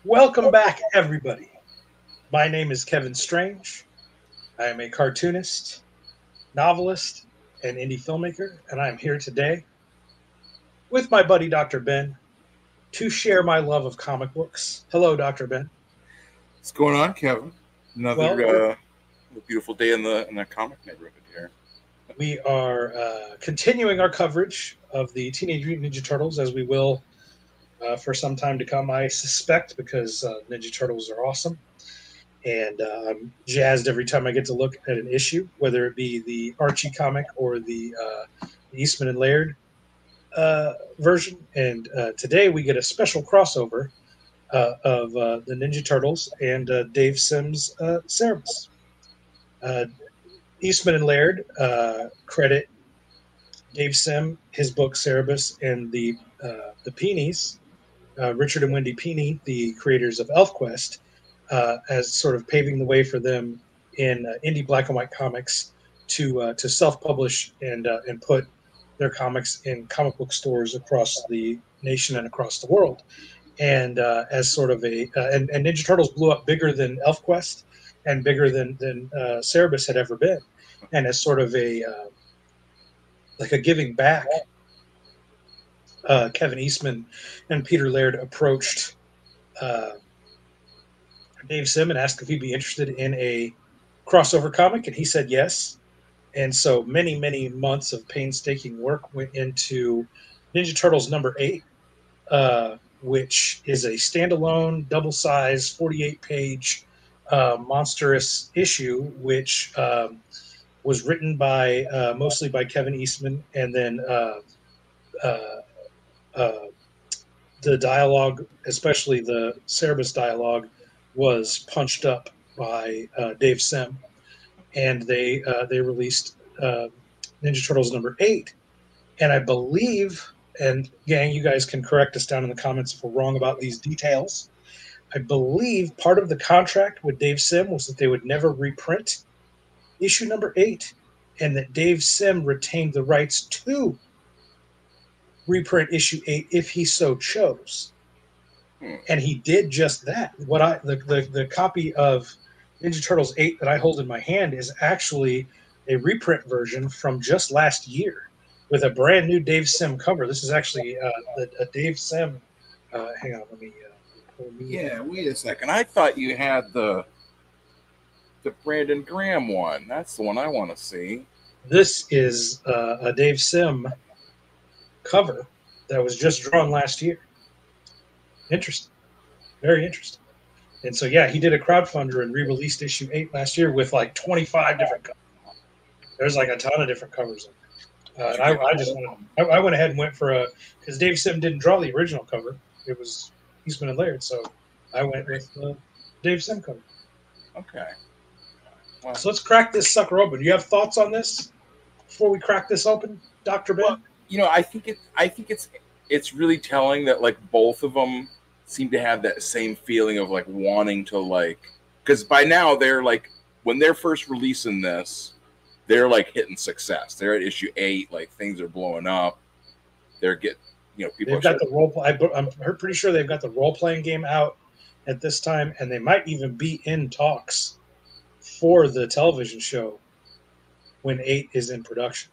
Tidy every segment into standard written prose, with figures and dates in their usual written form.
Welcome back, everybody. My name is Kevin Strange. I am a cartoonist, novelist, and indie filmmaker, and I am here today with my buddy Dr. Ben to share my love of comic books. Hello, Dr. Ben. What's going on, Kevin? Well, Another beautiful day in the comic neighborhood here. we are continuing our coverage of the Teenage Mutant Ninja Turtles, as we will for some time to come, I suspect, because Ninja Turtles are awesome. And I'm jazzed every time I get to look at an issue, whether it be the Archie comic or the Eastman and Laird version. And today we get a special crossover of the Ninja Turtles and Dave Sim's Cerebus. Uh, Eastman and Laird credit Dave Sim, his book Cerebus, and the Peonies, Richard and Wendy Peeney, the creators of ElfQuest, as sort of paving the way for them in indie black and white comics to self-publish and put their comics in comic book stores across the nation and across the world. And as sort of and Ninja Turtles blew up bigger than ElfQuest and bigger than Cerebus had ever been, and as sort of a like a giving back. Kevin Eastman and Peter Laird approached uh, Dave Sim and asked if he'd be interested in a crossover comic, and he said yes. And so many months of painstaking work went into Ninja Turtles number 8, which is a standalone, double size, 48-page monstrous issue, which was written by mostly by Kevin Eastman, and then uh, uh, the dialogue, especially the Cerebus dialogue, was punched up by Dave Sim, and they released Ninja Turtles number 8, and I believe, and gang, you guys can correct us down in the comments if we're wrong about these details. I believe part of the contract with Dave Sim was that they would never reprint issue number 8, and that Dave Sim retained the rights to reprint issue 8 if he so chose. And he did just that. The copy of Ninja Turtles 8 that I hold in my hand is actually a reprint version from just last year with a brand new Dave Sim cover. This is actually a Dave Sim. Hang on, let me pull me. Yeah, wait a second. I thought you had the Brandon Graham one. That's the one I want to see. This is a Dave Sim cover that was just drawn last year. Interesting, very interesting. And so, yeah, he did a crowdfunder and re-released issue 8 last year with like 25 different covers. There's like a ton of different covers in there. And I went ahead and went for because Dave Sim didn't draw the original cover. It was Eastman and Laird. So I went with the Dave Sim cover. Okay. Well, So let's crack this sucker open. Do you have thoughts on this before we crack this open, Dr. Ben? well, I think it's really telling that like both of them seem to have that same feeling of like wanting to like, because by now they're like, when they're first releasing this, they're like hitting success. They're at issue 8, like things are blowing up. They're getting, people. They've got the role. I'm pretty sure they've got the role-playing game out at this time, and they might even be in talks for the television show when 8 is in production.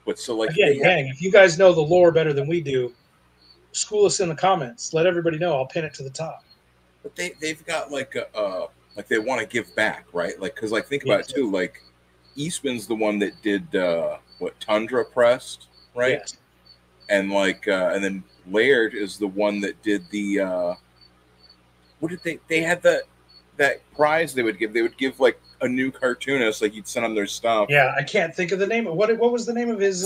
But so like Again, gang, if you guys know the lore better than we do, school us in the comments. Let everybody know. I'll pin it to the top. but they've got like like they want to give back, right? Like because like think about it too. Like Eastman's the one that did what Tundra pressed, right? Yes. And like and then Laird is the one that did the what did they had that prize they would give. They would give like a new cartoonist, like you'd send them their stuff. Yeah, I can't think of the name. What was the name of his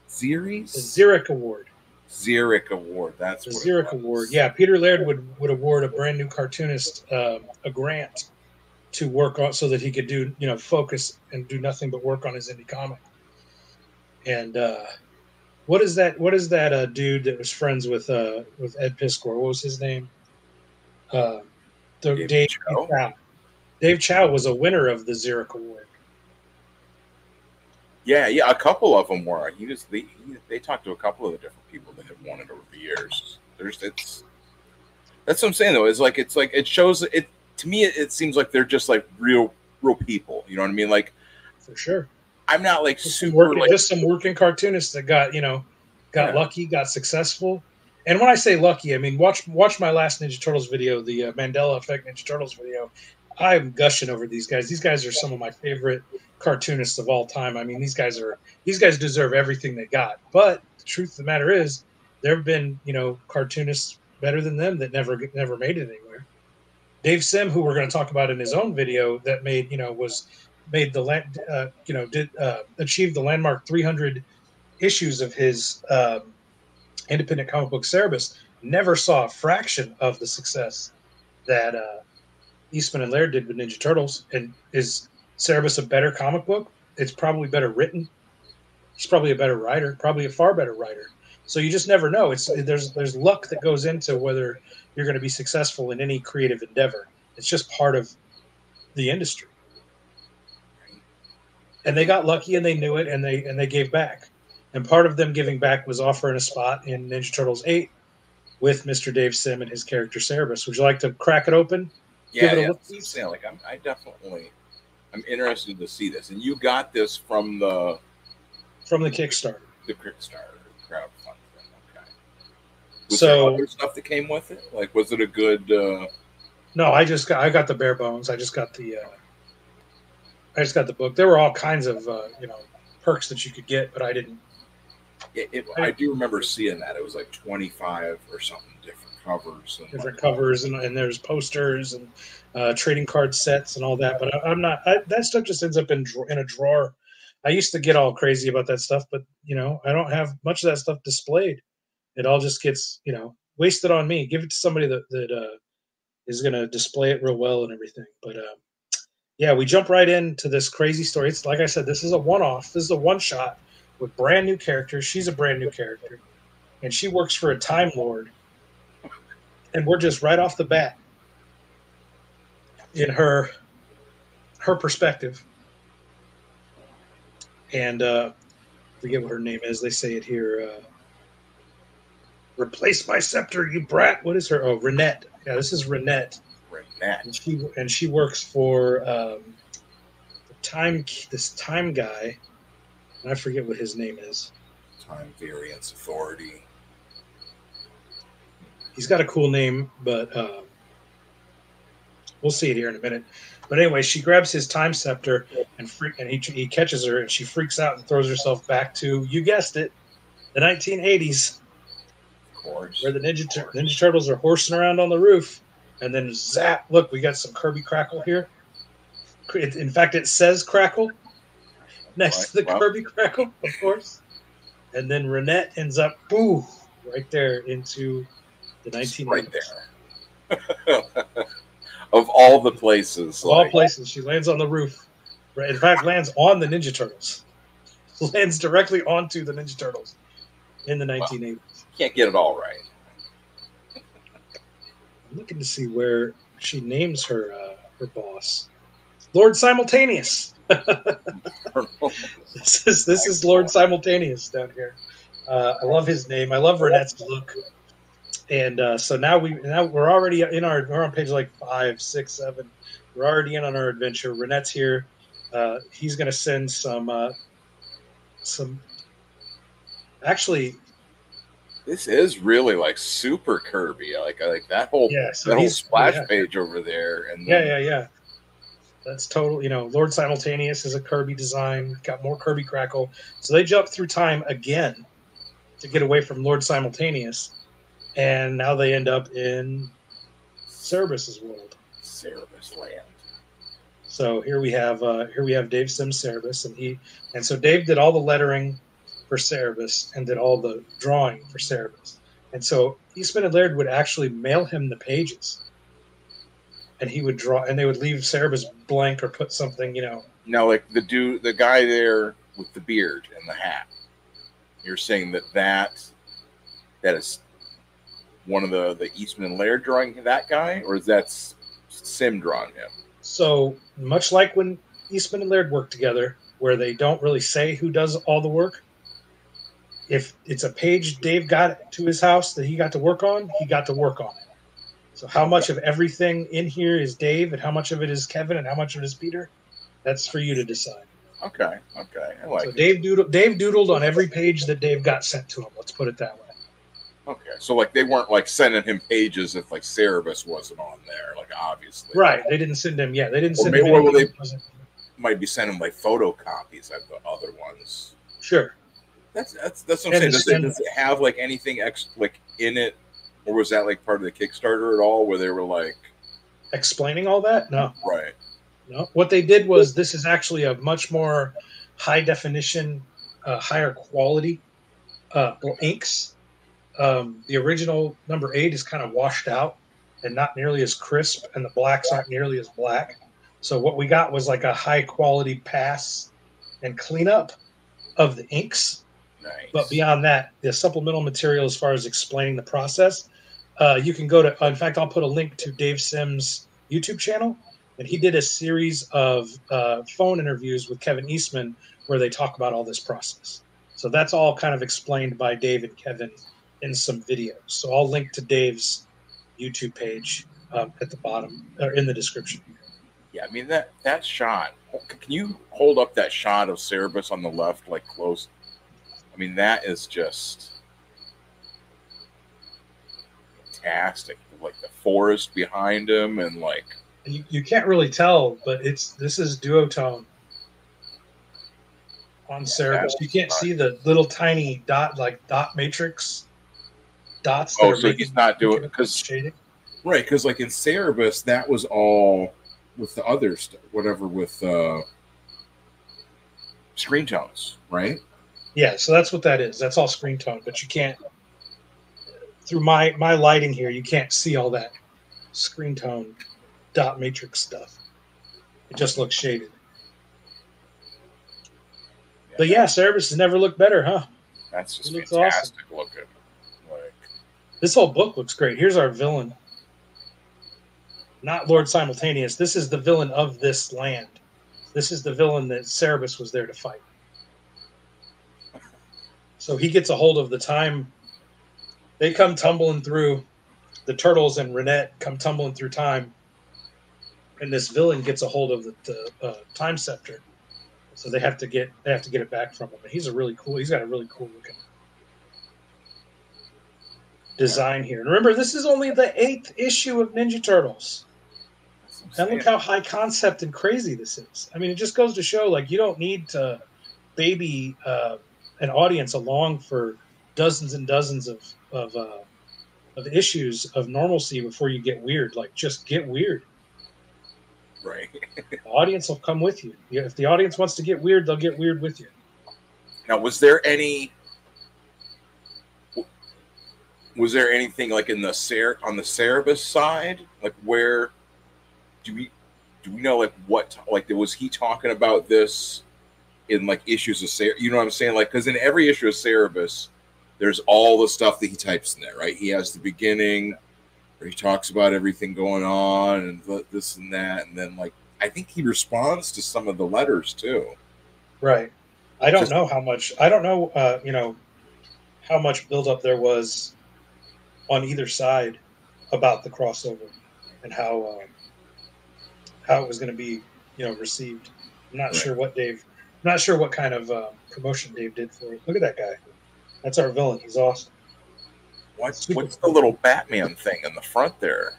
Xeric Award? Xeric Award. That's The what Xeric Award. Yeah, Peter Laird would award a brand new cartoonist a grant to work on so that he could do focus and do nothing but work on his indie comic. And what is that dude that was friends with Ed Piskor? What was his name? Dave Chow. Chow. Dave Chow was a winner of the Xeric Award. Yeah, yeah, a couple of them were. They talked to a couple of the different people that have won it over the years. That's what I'm saying though. It's like it shows it to me. It seems like they're just like real people. You know what I mean? Like For sure. I'm not like Just super like just some working cartoonists that got, got lucky, got successful. And when I say lucky, I mean watch my last Ninja Turtles video, the Mandela Effect Ninja Turtles video. I'm gushing over these guys. These guys are some of my favorite cartoonists of all time. I mean, these guys deserve everything they got. But the truth of the matter is, there have been, cartoonists better than them that never made it anywhere. Dave Sim, who we're going to talk about in his own video, that made the did achieve the landmark 300 issues of his independent comic book Cerebus, never saw a fraction of the success that Eastman and Laird did with Ninja Turtles. And is Cerebus a better comic book? It's probably better written. He's probably a better writer, probably a far better writer. So you just never know. There's luck that goes into whether you're going to be successful in any creative endeavor. It's just part of the industry. And they got lucky and they knew it and they gave back. And part of them giving back was offering a spot in Ninja Turtles 8 with Mr. Dave Sim and his character Cerebus. Would you like to crack it open? Yeah, give it a look. Yeah, like I'm interested to see this. And you got this from the Kickstarter. The Kickstarter crowdfunding. Okay. Was there other stuff that came with it? Like, was it a good? No, I got the bare bones. I just got the book. There were all kinds of perks that you could get, but I didn't. I do remember seeing that. It was like 25 or something different covers. And there's posters and trading card sets and all that. But I'm not. That stuff just ends up in a drawer. I used to get all crazy about that stuff, but I don't have much of that stuff displayed. It all just gets wasted on me. Give it to somebody that is going to display it real well and everything. But yeah, we jump right into this crazy story. It's like I said, this is a one-off. This is a one-shot with brand new characters. She's a brand new character, and she works for a Time Lord. And we're just right off the bat in her perspective. And forget what her name is. They say it here. Replace my scepter, you brat. What is her? Oh, Renette. Yeah, this is Renette. And she works for this time guy. And I forget what his name is. Time Variance Authority. He's got a cool name, but we'll see it here in a minute. But anyway, she grabs his time scepter and he catches her, and she freaks out and throws herself back to, you guessed it, the 1980s, of course, where the Ninja Turtles are horsing around on the roof, and then zap! Look, we got some Kirby Crackle here. In fact, it says Crackle next to the Kirby Crackle, of course. And then Renette ends up, right there into the 1980s. Right there. Of all the places. All places. She lands on the roof. In fact, lands on the Ninja Turtles. Lands directly onto the Ninja Turtles in the 1980s. Can't get it all right. I'm looking to see where she names her boss. Lord Simultaneous. This is Lord Simultaneous down here. I love his name. I love Renette's look. And so now we're already we're on page like 5, 6, 7. We're already in on our adventure. Renette's here. He's going to send some. Actually, this is really like super Kirby. I like that whole whole splash page over there. And yeah. That's total. Lord Simultaneous is a Kirby design. Got more Kirby Crackle. So they jump through time again to get away from Lord Simultaneous. And now they end up in Cerebus's world. Cerebus land. So here we have Dave Sim Cerebus, and so Dave did all the lettering for Cerebus and did all the drawing for Cerebus. And so Eastman and Laird would actually mail him the pages, and he would draw, and they would leave Cerebus blank or put something, Now, like the guy there with the beard and the hat. You're saying that is one of the Eastman and Laird drawing that guy, or is that Sim drawing him? So much like when Eastman and Laird worked together, where they don't really say who does all the work. If it's a page Dave got to his house that he got to work on, he got to work on it. So how much of everything in here is Dave and how much of it is Kevin and how much of it is Peter, that's for you to decide. Okay. I like so it. Dave doodled on every page that Dave got sent to him. Let's put it that way. Okay, so like they weren't like sending him pages if like Cerebus wasn't on there, like obviously. Right, they didn't send him. Yeah, they didn't send him. Or they might be sending like photocopies of the other ones. Sure. That's what I'm saying. Does it have like anything like in it, or was that like part of the Kickstarter at all, where they were like explaining all that? No. Right. No. What they did was this is actually a much more high definition, higher quality inks. The original number 8 is kind of washed out and not nearly as crisp, and the blacks aren't nearly as black. So what we got was like a high quality pass and cleanup of the inks. Nice. But beyond that, the supplemental material as far as explaining the process, you can go to, in fact, I'll put a link to Dave Sim's YouTube channel, and he did a series of phone interviews with Kevin Eastman where they talk about all this process. So that's all kind of explained by Dave and Kevin in some videos. So I'll link to Dave's YouTube page at the bottom or in the description. Yeah, I mean that shot. Can you hold up that shot of Cerebus on the left, like close? I mean, that is just fantastic. Like the forest behind him, and like you can't really tell, but this is duotone on Cerebus. You can't see the little tiny dot matrix dots. Oh, so he's not doing because shading, right? Because like in Cerebus, that was all with the other stuff, whatever with screen tones, right? Yeah, so that's what that is. That's all screen tone, but you can't through my lighting here. You can't see all that screen tone dot matrix stuff. It just looks shaded. Yeah, but yeah, Cerebus has never looked better, huh? That's just fantastic awesome. Looking. This whole book looks great. Here's our villain. Not Lord Simultaneous. This is the villain of this land. This is the villain that Cerebus was there to fight. So he gets a hold of the time. They come tumbling through. The Turtles and Renette come tumbling through time. And this villain gets a hold of the time scepter. So they have to get it back from him. And he's got a really cool looking design here. And remember, this is only the 8th issue of Ninja Turtles. And look how high concept and crazy this is. I mean, it just goes to show, like, you don't need to baby an audience along for dozens and dozens of issues of normalcy before you get weird. Like, just get weird. Right. The audience will come with you. If the audience wants to get weird, they'll get weird with you. Now, was there anything like on the Cerebus side, like where do we know like what, like was he talking about this in like issues of Cerebus? You know what I'm saying? Like, because in every issue of Cerebus, there's all the stuff that he types in there, right? He has the beginning where he talks about everything going on and this and that, and then like I think he responds to some of the letters too. Right. I don't know how much. I don't know. How much buildup there was on either side about the crossover and how it was going to be, received. I'm not sure what Dave. I'm not sure what kind of promotion Dave did for it. Look at that guy. That's our villain. He's awesome. What's the little Batman thing in the front there?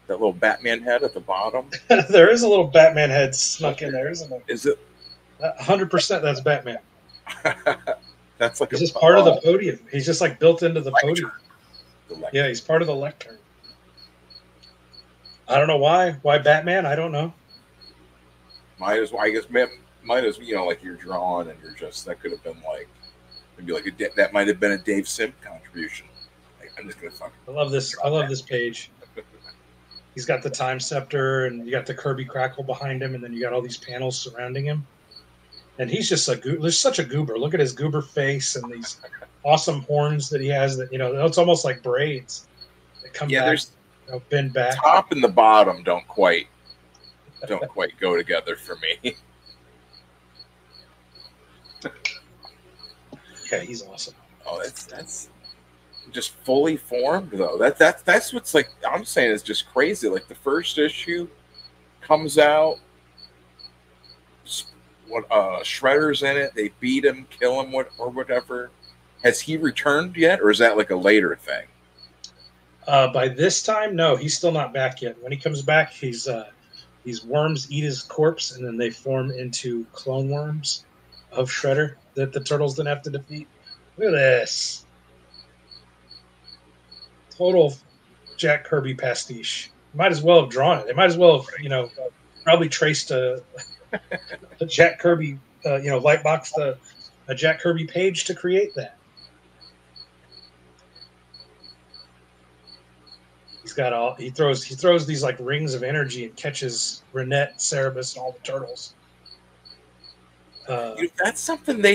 That little Batman head at the bottom? There is a little Batman head snuck in there, isn't there? Is it? 100% that's Batman. That's like he's just part of the podium. He's just like built into the podium. Yeah, he's part of the lectern. I don't know why. Why Batman? I don't know. Might as like you're drawn and you're just, that could have been like, maybe like that might have been a Dave Sim contribution. Like, I'm just gonna fucking. I love this page. He's got the time scepter, and you got the Kirby Crackle behind him, and then you got all these panels surrounding him. And he's just there's such a goober. Look at his goober face and these awesome horns that he has. That it's almost like braids that come back. There's bend back. The top and the bottom don't quite go together for me. Yeah, he's awesome. Oh, that's just fully formed though. That's what's like I'm saying is just crazy. Like the first issue comes out, what Shredder's in it. They beat him, kill him, or whatever. Has he returned yet, or is that like a later thing? By this time, no, he's still not back yet. When he comes back, these worms eat his corpse, and then they form into clone worms of Shredder that the turtles then have to defeat. Look at this. Total Jack Kirby pastiche. Might as well have drawn it. They might as well have, probably traced a Jack Kirby, light box a Jack Kirby page to create that. He throws these like rings of energy and catches Renette, Cerebus, and all the turtles. That's something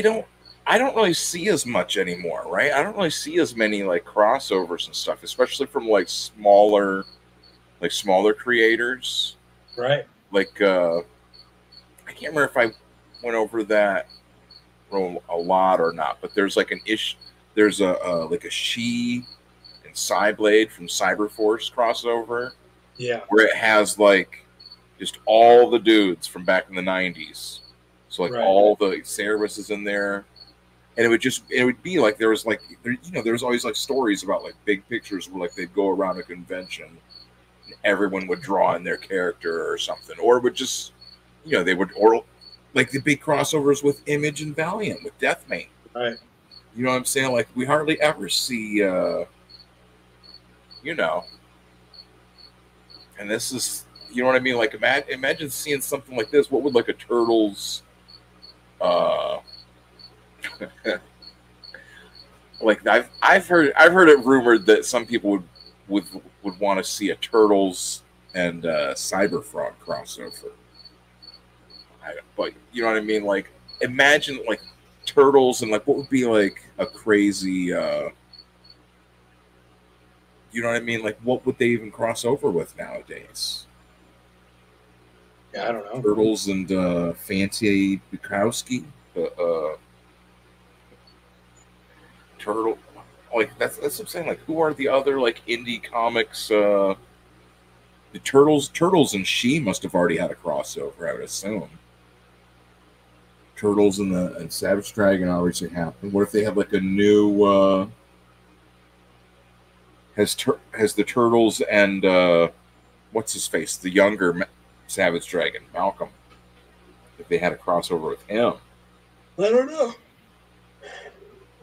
I don't really see as much anymore, right? I don't really see as many like crossovers and stuff, especially from like smaller creators. Right. Like I can't remember if I went over that a lot or not, but there's like there's a like a She and Cyblade from Cyberforce crossover. Yeah. Where it has like just all the dudes from back in the 90s. So like all the Cerebus is in there. And it would be like there was always like stories about like big pictures where like they'd go around a convention and everyone would draw in their character or something. Or it would just they would, or like the big crossovers with Image and Valiant with Deathmate. Right. You know what I'm saying? Like we hardly ever see and this is, you know what I mean? Like imagine seeing something like this. What would like a Turtles like I've heard it rumored that some people would want to see a Turtles and Cyberfrog crossover. But you know what I mean? Like imagine like Turtles and like what would be like a crazy you know what I mean? Like what would they even cross over with nowadays? Yeah, I don't know. Turtles and Fancy Bukowski. Turtle, like that's what I'm saying. Like, who are the other like indie comics? The Turtles and She must have already had a crossover, I would assume. Turtles and Savage Dragon obviously happened. What if they have like a new? Has the Turtles and what's his face, the younger Savage Dragon, Malcolm? If they had a crossover with him, I don't know.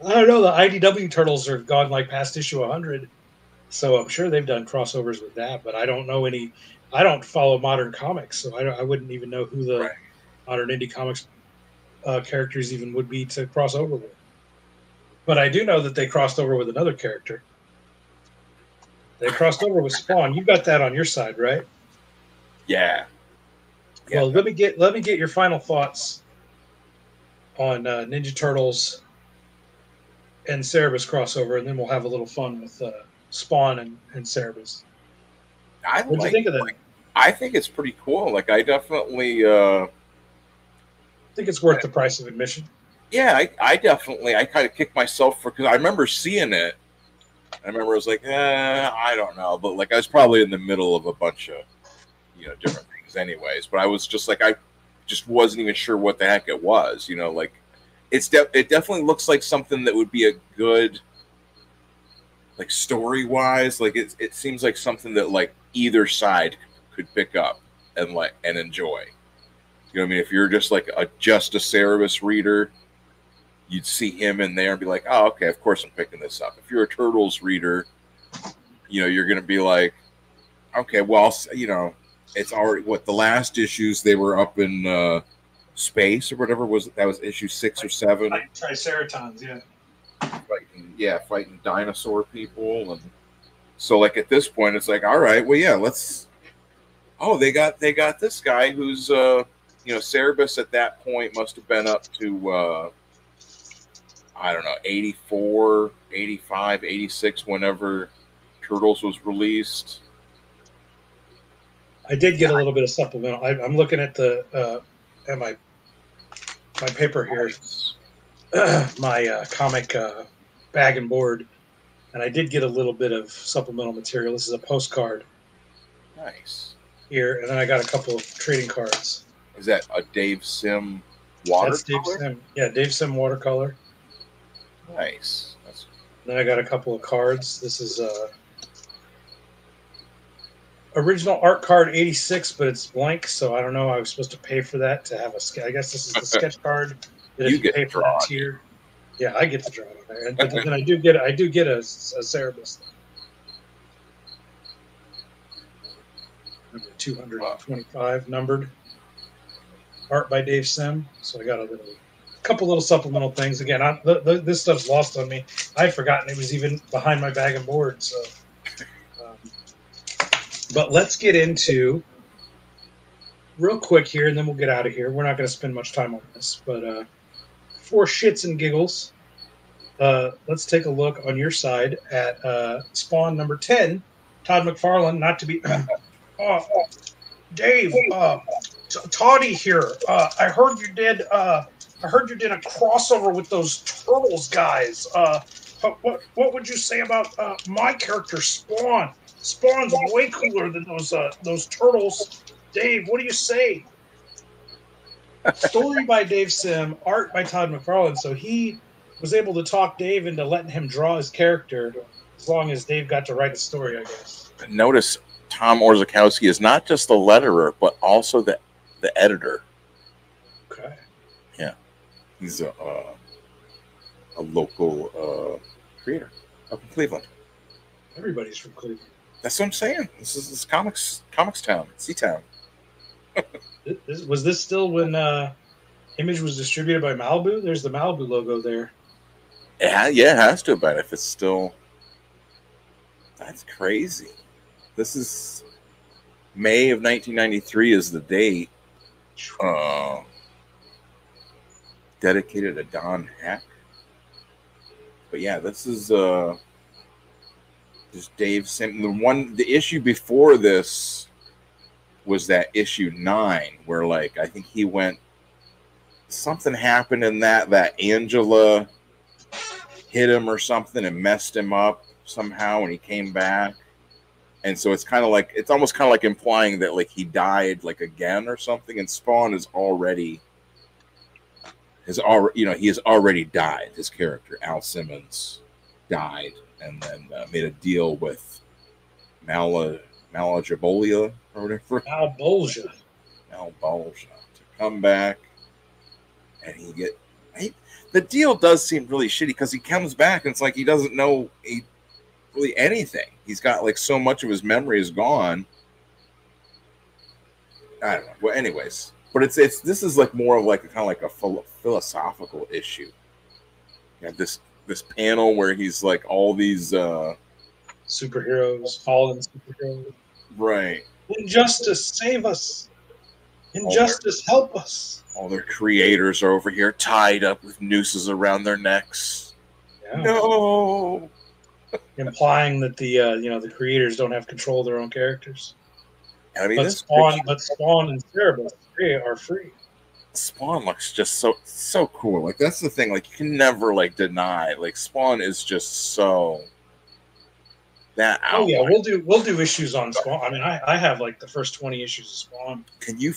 The IDW Turtles are gone like past issue 100, so I'm sure they've done crossovers with that. But I don't know any. I don't follow modern comics, so I wouldn't even know who the modern indie comics characters even would be to cross over with. But I do know that they crossed over with another character. They crossed over with Spawn. You got that on your side, right? Yeah. Well, let me get your final thoughts on Ninja Turtles and Cerebus crossover, and then we'll have a little fun with Spawn and Cerebus. What do you think of that? I think it's pretty cool. Like, I definitely think it's worth the price of admission. Yeah, I definitely kind of kicked myself because I remember seeing it. I remember I was like, I don't know, but like I was probably in the middle of a bunch of different things, anyways. But I was just like, I just wasn't even sure what the heck it was. Like it definitely looks like something that would be a good, like story wise. Like it seems like something that like either side could pick up and enjoy. You know what I mean? If you're just like just a Cerebus reader, you'd see him in there and be like, oh, okay, of course I'm picking this up. If you're a Turtles reader, you're going to be like, okay, well, it's already the last issues they were up in space or whatever that was issue 6 or 7. Like Triceratons, yeah. Fighting dinosaur people. And so like at this point, it's like, all right, well, yeah, they got this guy who's, Cerebus at that point must have been up to, I don't know, 84, 85, 86, whenever Turtles was released. I did get a little bit of supplemental. I'm looking at at my paper here. my comic bag and board, and I did get a little bit of supplemental material. This is a postcard Nice. here, and then I got a couple of trading cards. Is that a Dave Sim That's Dave watercolor? Sim. Yeah, Dave Sim watercolor. Nice. That's... Then I got a couple of cards. This is original art card 86, but it's blank, so I don't know. I was supposed to pay for that to have a sketch. I guess this is the sketch card that if you pay for that tier, yeah, I get to draw it on there. But then I do get a Cerebus. Number 225, numbered. Art by Dave Sim. So I got a couple little supplemental things. Again, this stuff's lost on me. I'd forgotten it was even behind my bag and board. So, but let's get into real quick here, and then we'll get out of here. We're not going to spend much time on this, but for shits and giggles, let's take a look on your side at Spawn number 10, Todd McFarlane. Not to be, Dave, Toddy here. I heard you did. I heard you did a crossover with those Turtles guys. What would you say about my character Spawn? Spawn's way cooler than those Turtles. Dave, what do you say? Story by Dave Sim, art by Todd McFarlane. So he was able to talk Dave into letting him draw his character, as long as Dave got to write the story, I guess. Notice Tom Orzechowski is not just the letterer, but also the editor. Okay. Yeah, he's a local creator up in Cleveland. Everybody's from Cleveland. That's what I'm saying. This is comics town, C-town. Was this still when Image was distributed by Malibu? There's the Malibu logo there. Yeah, it has to have been. If it's still, that's crazy. This is May of 1993 is the date. Dedicated to Don Heck. But yeah, this is just Dave Sim. The issue before this was that issue 9, where like I think he went. Something happened in that Angela hit him or something and messed him up somehow, and he came back. And so it's kind of like, it's almost kind of like implying that like he died like again or something. And Spawn is he has already died. His character Al Simmons died, and then made a deal with Malajabolia or whatever. Malbolgia to come back, and the deal does seem really shitty because he comes back and it's like he doesn't know really anything. He's got like so much of his memory is gone. I don't know. Well, anyways, but this is like more of like kind of like a philosophical issue. You have this panel where he's like all these superheroes, fallen superheroes. Right. Injustice, save us. Injustice, help us. All their creators are over here tied up with nooses around their necks. Yeah. No. Implying that the creators don't have control of their own characters. I mean, but Spawn and Cerebus are free. Spawn looks just so cool. Like that's the thing. Like you can never like deny. Like Spawn is just so that. Oh yeah, we'll do issues on Spawn. I mean, I have like the first 20 issues of Spawn. Can you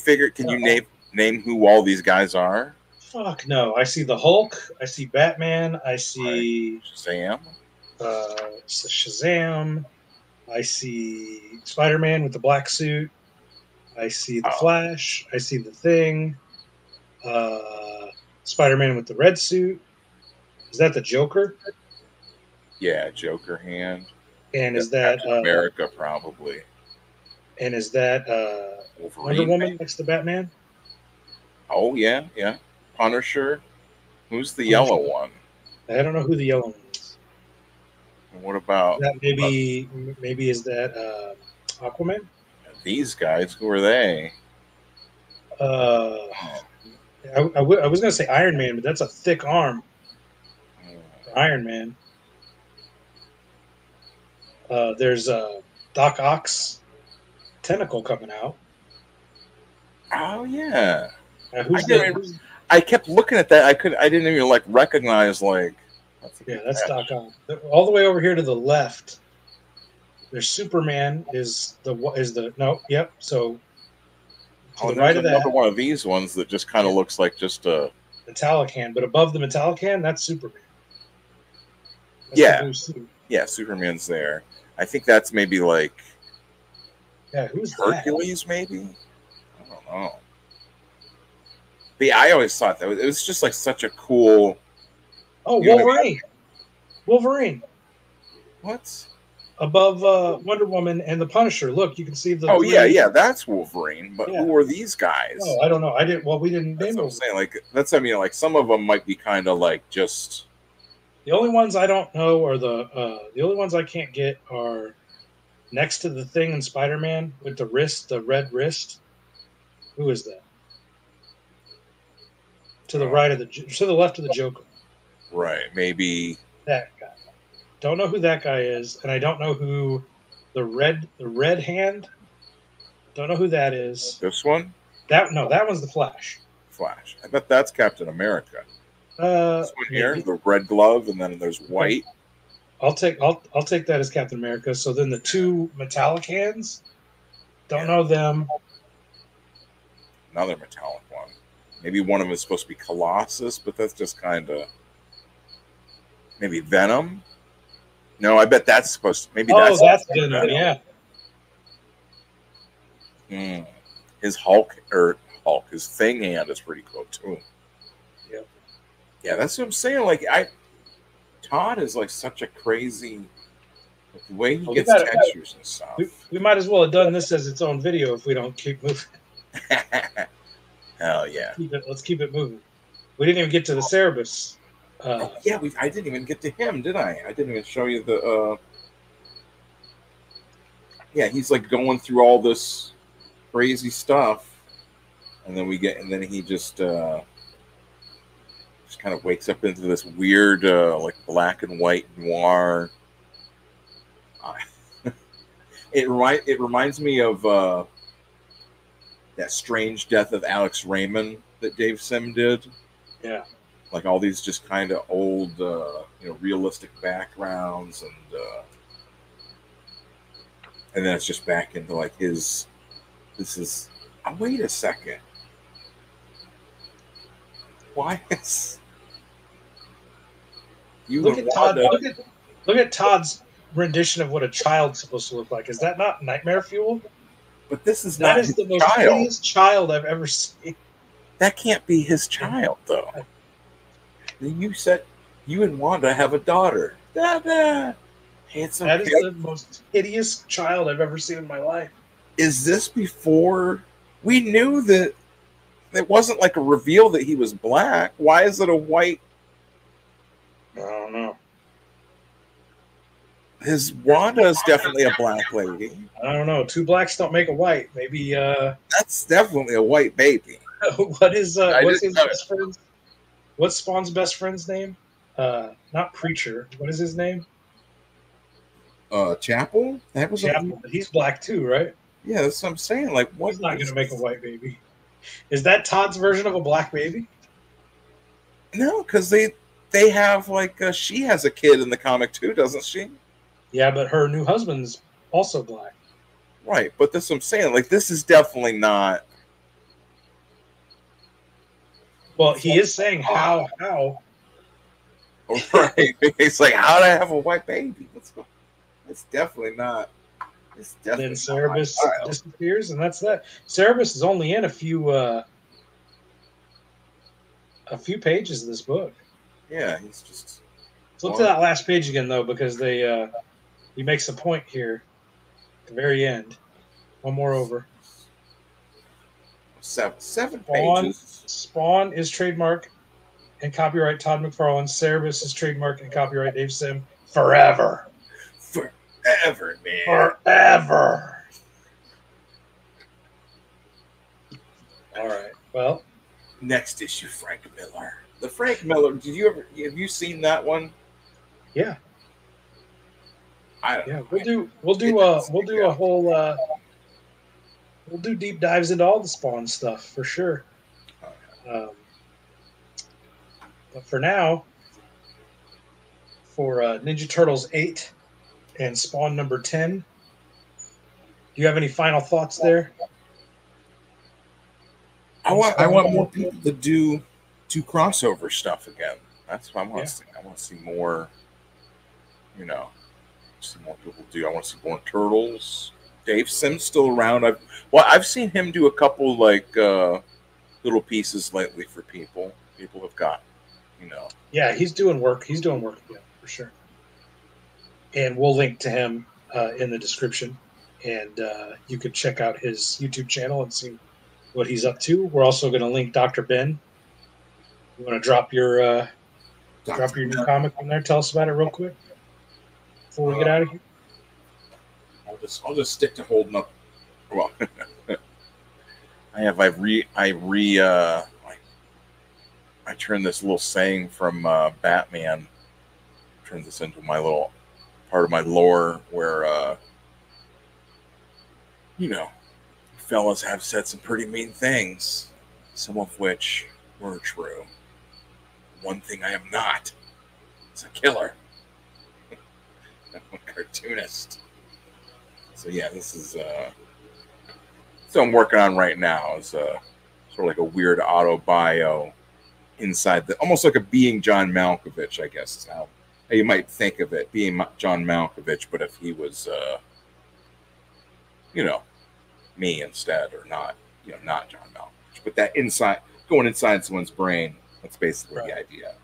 name who all these guys are? Fuck no. I see the Hulk. I see Batman. I see Shazam. Shazam. I see Spider-Man with the black suit. I see the Flash. I see the Thing. Spider-Man with the red suit. Is that the Joker? Yeah, Joker hand. And is that Captain America probably? And is that Wonder Woman next to Batman? Oh yeah. Punisher. Who's the yellow one? I don't know who the yellow one is. What about that? Maybe is that Aquaman? These guys, who are they? I was going to say Iron Man, but that's a thick arm. Iron Man. There's Doc Ock's tentacle coming out. Oh yeah. I I kept looking at that. I didn't even like recognize like. That's Doc Ock. All the way over here to the left, there's Superman. So to the right of another that, one of these ones that just kind of looks like just a metallic hand, but above the metallic hand, that's Superman. That's yeah, the blue suit. Yeah. Superman's there. I think that's maybe like who's Hercules? That? Maybe I don't know. But yeah, I always thought that it was just like such a cool. Oh, Wolverine! Wolverine. What? Above Wonder Woman and the Punisher. Look, you can see the. Oh yeah, that's Wolverine. But who are these guys? Oh, I don't know. I didn't. Well, we didn't name them. I'm saying I mean, like some of them might be kind of like just. The only ones I don't know are the only ones I can't get are next to the Thing in Spider-Man with the wrist, the red wrist. Who is that? To the right of to the left of the Joker. Right, maybe that guy. Don't know who that guy is, and I don't know who the red hand. Don't know who that is. This one? That one's the Flash. Flash. I bet that's Captain America. This one here, the red glove, and then there's white. I'll take that as Captain America. So then the two metallic hands. Don't know them. Another metallic one. Maybe one of them is supposed to be Colossus, but that's just kind of maybe Venom. No, I bet that's supposed to. Maybe that's Venom. Yeah. His his Thing hand is pretty cool too. Yep. Yeah, that's what I'm saying. Like Todd is like such a crazy. The way he gets textures and stuff. We might as well have done this as its own video if we don't keep moving. Hell yeah. Let's keep it moving. We didn't even get to the Cerebus. I didn't even get to him, did I? I didn't even show you the. Yeah, he's like going through all this crazy stuff, and then he just kind of wakes up into this weird, like black and white noir. It reminds me of that Strange Death of Alex Raymond that Dave Sim did. Yeah. Like all these just kind of old, realistic backgrounds, and then it's just back into like his. This is. Oh, wait a second. Why is you look at Todd? Look at Todd's rendition of what a child's supposed to look like. Is that not nightmare fuel? But this is not his the most hideous child I've ever seen. That can't be his child, though. You said you and Wanda have a daughter. Handsome. That is the most hideous child I've ever seen in my life. Is this before we knew that it wasn't like a reveal that he was black? Why is it a white? I don't know. His Wanda is definitely a black lady. I don't know. Two blacks don't make a white. Maybe that's definitely a white baby. What's his best friend's? What's Spawn's best friend's name? Not Preacher. What is his name? Chapel. That was Chapel. He's black too, right? Yeah, that's what I'm saying. Like, he's not going to make a white baby. Is that Todd's version of a black baby? No, because they have like she has a kid in the comic too, doesn't she? Yeah, but her new husband's also black. Right, but that's what I'm saying. Like, this is definitely not. Well, he is saying how. Right. It's like, how do I have a white baby? It's definitely not. It's definitely then Cerebus disappears, and that's that. Cerebus is only in a few pages of this book. Yeah, he's just. So look to that last page again, though, because he makes a point here at the very end. One more over. Seven pages. Spawn is trademark and copyright Todd McFarlane. Cerebus is trademark and copyright Dave Sim. Forever. Forever, man. Forever. All right. Well. Next issue, Frank Miller. The Frank Miller. Have you seen that one? Yeah. We'll do deep dives into all the Spawn stuff for sure. But for now, for Ninja Turtles 8 and Spawn number 10, do you have any final thoughts there? I want more people to do crossover stuff again. That's what I want to see. I want to see more, you know, see more people do. I want to see more Turtles. Dave Sim's still around. I've seen him do a couple like little pieces lately for people. People have got, you know. Yeah, he's doing work. He's doing work again for sure. And we'll link to him in the description, and you can check out his YouTube channel and see what he's up to. We're also going to link Dr. Ben. You want to drop your new comic in there? Tell us about it real quick before we get out of here. I'll just stick to holding up. Well, I turned this little saying from Batman. Turned this into my little part of my lore where, you know, fellas have said some pretty mean things, some of which were true. One thing I am not is a killer. I'm a cartoonist. So yeah, this is so I'm working on right now is sort of like a weird auto bio inside almost like a being John Malkovich, I guess is how you might think of it, being John Malkovich, but if he was you know, me instead, or not, you know, not John Malkovich, but that going inside someone's brain, that's basically the idea.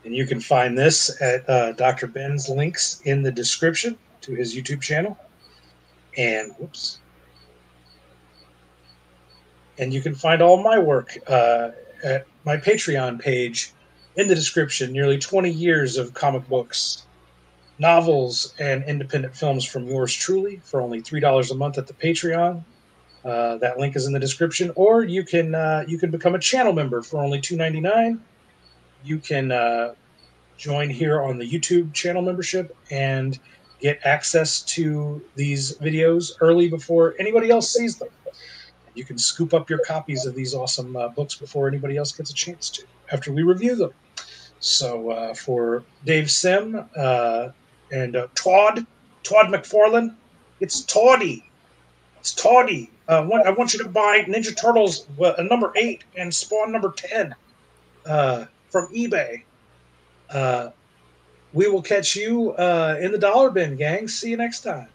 And you can find this at Dr. Ben's links in the description to his YouTube channel. And and you can find all my work at my Patreon page in the description. Nearly 20 years of comic books, novels, and independent films from yours truly for only $3 a month at the Patreon. That link is in the description. Or you can become a channel member for only $2.99. You can join here on the YouTube channel membership and get access to these videos early before anybody else sees them. You can scoop up your copies of these awesome books before anybody else gets a chance to, after we review them. So for Dave Sim and Todd McFarlane, it's Toddy. It's Toddy. I want you to buy Ninja Turtles number 8 and Spawn number 10 from eBay. We will catch you in the dollar bin, gang. See you next time.